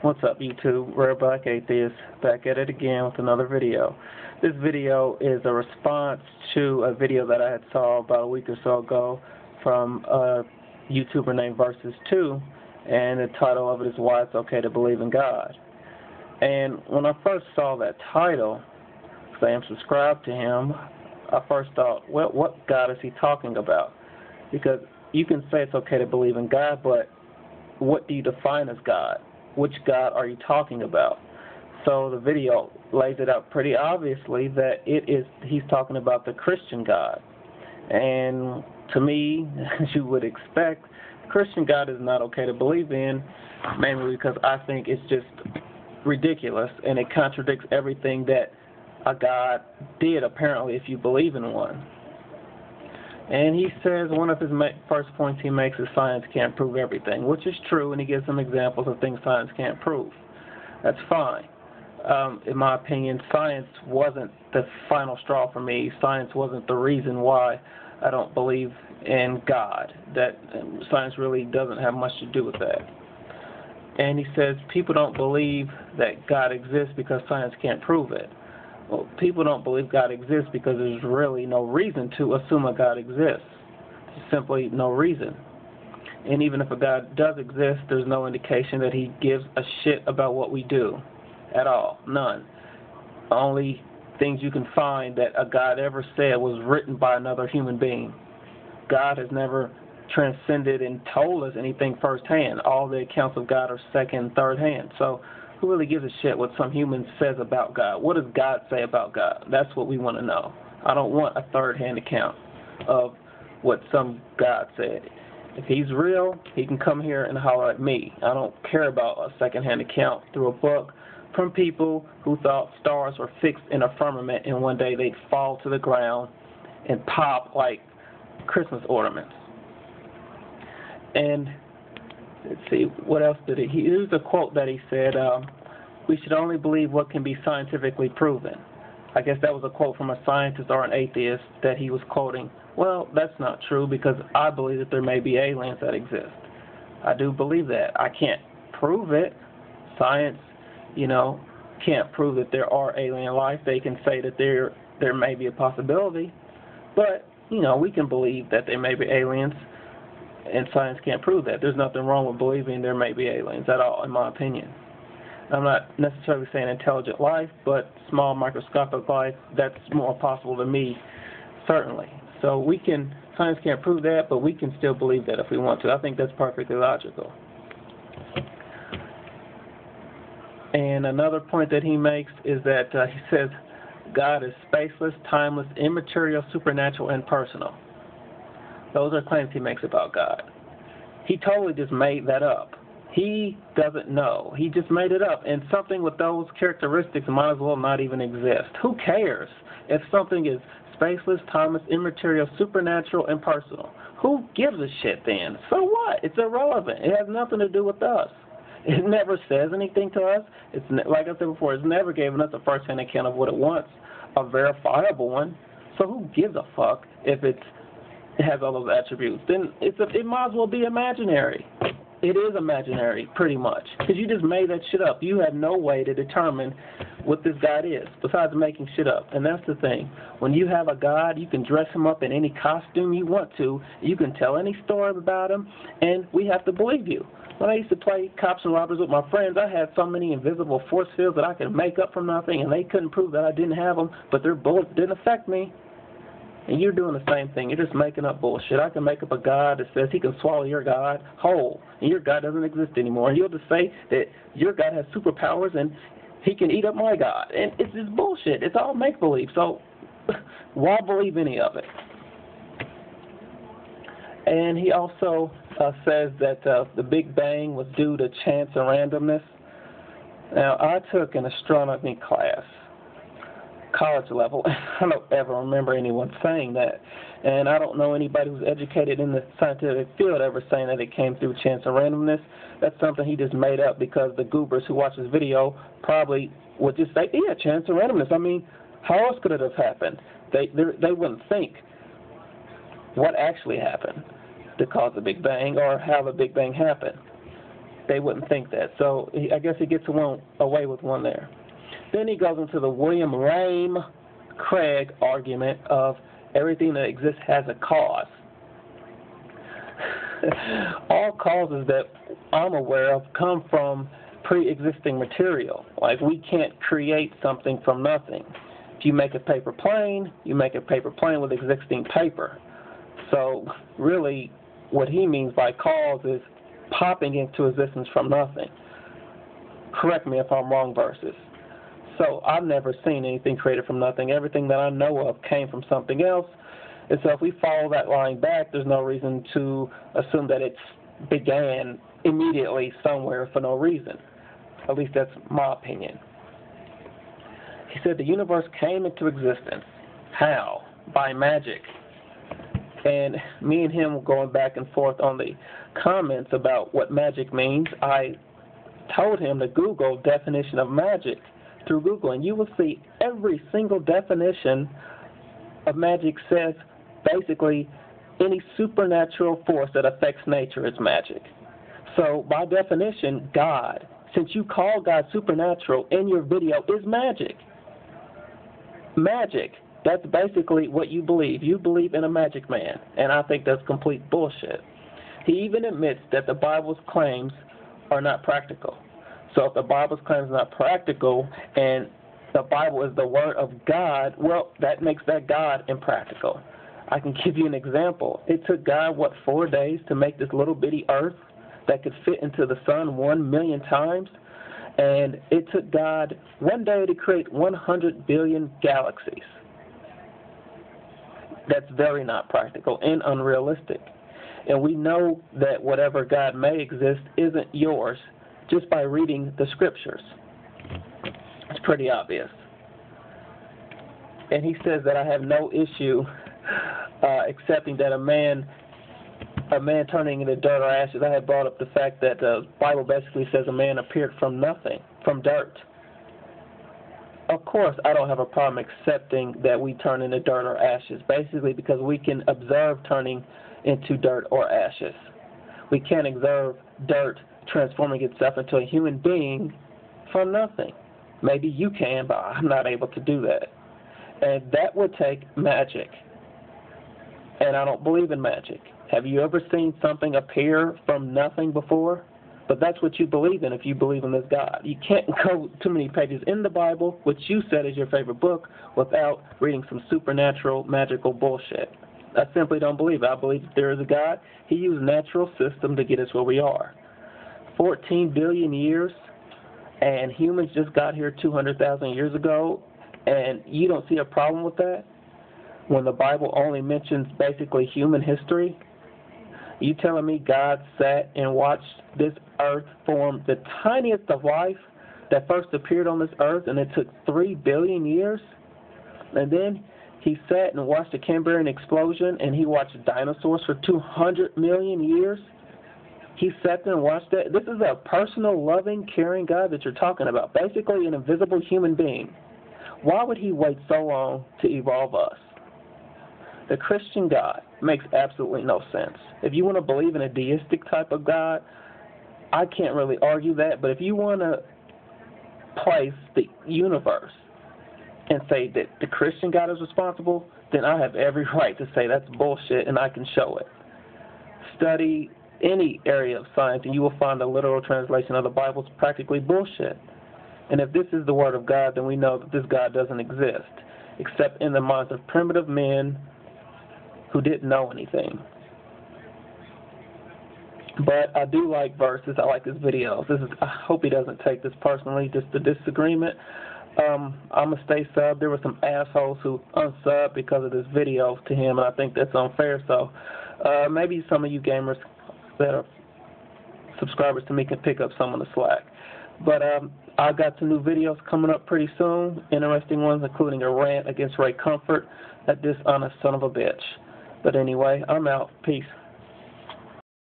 What's up, YouTube? Rare Black Atheist back at it again with another video. This video is a response to a video that I had saw about a week or so ago from a YouTuber named Versus2, and the title of it is Why It's Okay to Believe in God. And when I first saw that title, because I am subscribed to him, I first thought, well, what God is he talking about? Because you can say it's okay to believe in God, but what do you define as God? Which God are you talking about? So the video lays it out pretty obviously that he's talking about the Christian God. And to me, as you would expect, Christian God is not okay to believe in, mainly because I think it's just ridiculous and it contradicts everything that a God did, apparently, if you believe in one. And he says one of his first points he makes is science can't prove everything, which is true, and he gives some examples of things science can't prove. That's fine. In my opinion, science wasn't the final straw for me. Science wasn't the reason why I don't believe in God. That science really doesn't have much to do with that. And he says people don't believe that God exists because science can't prove it. Well, people don't believe God exists because there's really no reason to assume a God exists. There's simply no reason. And even if a God does exist, there's no indication that he gives a shit about what we do at all. None. The only things you can find that a God ever said was written by another human being. God has never transcended and told us anything firsthand. All the accounts of God are second, third hand. So who really gives a shit what some human says about God? What does God say about God? That's what we want to know. I don't want a third-hand account of what some God said. If he's real, he can come here and holler at me. I don't care about a second-hand account through a book from people who thought stars were fixed in a firmament and one day they'd fall to the ground and pop like Christmas ornaments. And let's see, what else did he? Here's a quote that he said, we should only believe what can be scientifically proven. I guess that was a quote from a scientist or an atheist that he was quoting. Well, that's not true because I believe that there may be aliens that exist. I do believe that. I can't prove it. Science, can't prove that there are alien life. They can say that there may be a possibility. But, we can believe that there may be aliens. And science can't prove that. There's nothing wrong with believing there may be aliens at all, in my opinion. I'm not necessarily saying intelligent life, but small microscopic life, that's more possible to me, certainly. So science can't prove that, but we can still believe that if we want to. I think that's perfectly logical. And another point that he makes is that he says God is spaceless, timeless, immaterial, supernatural, and personal. Those are claims he makes about God. He totally just made that up. He doesn't know. He just made it up. And something with those characteristics might as well not even exist. Who cares if something is spaceless, timeless, immaterial, supernatural, and personal? Who gives a shit then? So what? It's irrelevant. It has nothing to do with us. It never says anything to us. Like I said before, it's never given us a first-hand account of what it wants, a verifiable one. So who gives a fuck if it has all those attributes? Then it might as well be imaginary. It is imaginary, pretty much, because you just made that shit up. You have no way to determine what this God is besides making shit up. And that's the thing. When you have a God, you can dress him up in any costume you want to. You can tell any story about him, and we have to believe you. When I used to play cops and robbers with my friends, I had so many invisible force fields that I could make up from nothing, and they couldn't prove that I didn't have them, but their bullets didn't affect me. And you're doing the same thing. You're just making up bullshit. I can make up a God that says he can swallow your God whole, and your God doesn't exist anymore. And you'll just say that your God has superpowers and he can eat up my God. And it's just bullshit. It's all make-believe. So why believe any of it? And he also says that the Big Bang was due to chance and randomness. Now, I took an astronomy class, college level. I don't ever remember anyone saying that. And I don't know anybody who's educated in the scientific field ever saying that it came through chance and randomness. That's something he just made up because the goobers who watch this video probably would just say, yeah, chance and randomness. I mean, how else could it have happened? They wouldn't think what actually happened to cause the Big Bang or how the Big Bang happened. they wouldn't think that. So I guess he gets away with one there. Then he goes into the William Lane Craig argument of everything that exists has a cause. All causes that I'm aware of come from pre-existing material. Like, we can't create something from nothing. If you make a paper plane, you make a paper plane with existing paper. So really what he means by cause is popping into existence from nothing. Correct me if I'm wrong, Versus. So I've never seen anything created from nothing. Everything that I know of came from something else. And so if we follow that line back, there's no reason to assume that it began immediately somewhere for no reason. At least that's my opinion. He said the universe came into existence. How? By magic. And me and him were going back and forth on the comments about what magic means. I told him to Google definition of magic through Google, and you will see every single definition of magic says basically any supernatural force that affects nature is magic. So by definition, God, since you call God supernatural in your video, is magic. Magic, that's basically what you believe. You believe in a magic man, and I think that's complete bullshit. He even admits that the Bible's claims are not practical. So if the Bible's claims are not practical and the Bible is the Word of God, well, that makes that God impractical. I can give you an example. It took God, 4 days to make this little bitty earth that could fit into the sun 1 million times? And it took God 1 day to create 100 billion galaxies. That's very not practical and unrealistic. And we know that whatever God may exist isn't yours just by reading the scriptures. It's pretty obvious. And he says that I have no issue accepting that a man turning into dirt or ashes. I had brought up the fact that the Bible basically says a man appeared from nothing, from dirt. Of course, I don't have a problem accepting that we turn into dirt or ashes, basically because we can observe turning into dirt or ashes. We can't observe dirt transforming itself into a human being from nothing. Maybe you can, but I'm not able to do that. And that would take magic. And I don't believe in magic. Have you ever seen something appear from nothing before? But that's what you believe in if you believe in this God. You can't go too many pages in the Bible, which you said is your favorite book, without reading some supernatural, magical bullshit. I simply don't believe it. I believe that there is a God. He used natural system to get us where we are. 14 billion years, and humans just got here 200,000 years ago, and you don't see a problem with that? When the Bible only mentions basically human history? You telling me God sat and watched this earth form the tiniest of life that first appeared on this earth, and it took 3 billion years? And then he sat and watched the Cambrian explosion, and he watched dinosaurs for 200 million years? He sat there and watched that? This is a personal, loving, caring God that you're talking about, basically an invisible human being. Why would he wait so long to evolve us? The Christian God makes absolutely no sense. If you want to believe in a deistic type of God, I can't really argue that, but if you want to place the universe and say that the Christian God is responsible, then I have every right to say that's bullshit, and I can show it. Study any area of science, and you will find the literal translation of the Bible is practically bullshit. And if this is the Word of God, then we know that this God doesn't exist, except in the minds of primitive men who didn't know anything. But I do like Versus. I like his videos. I hope he doesn't take this personally, just a disagreement. I'm going to stay sub. There were some assholes who unsubbed because of this video to him, and I think that's unfair. So maybe some of you gamers that are subscribers to me can pick up some of the slack. But I've got some new videos coming up pretty soon, interesting ones, including a rant against Ray Comfort, that dishonest son of a bitch. But anyway, I'm out. Peace.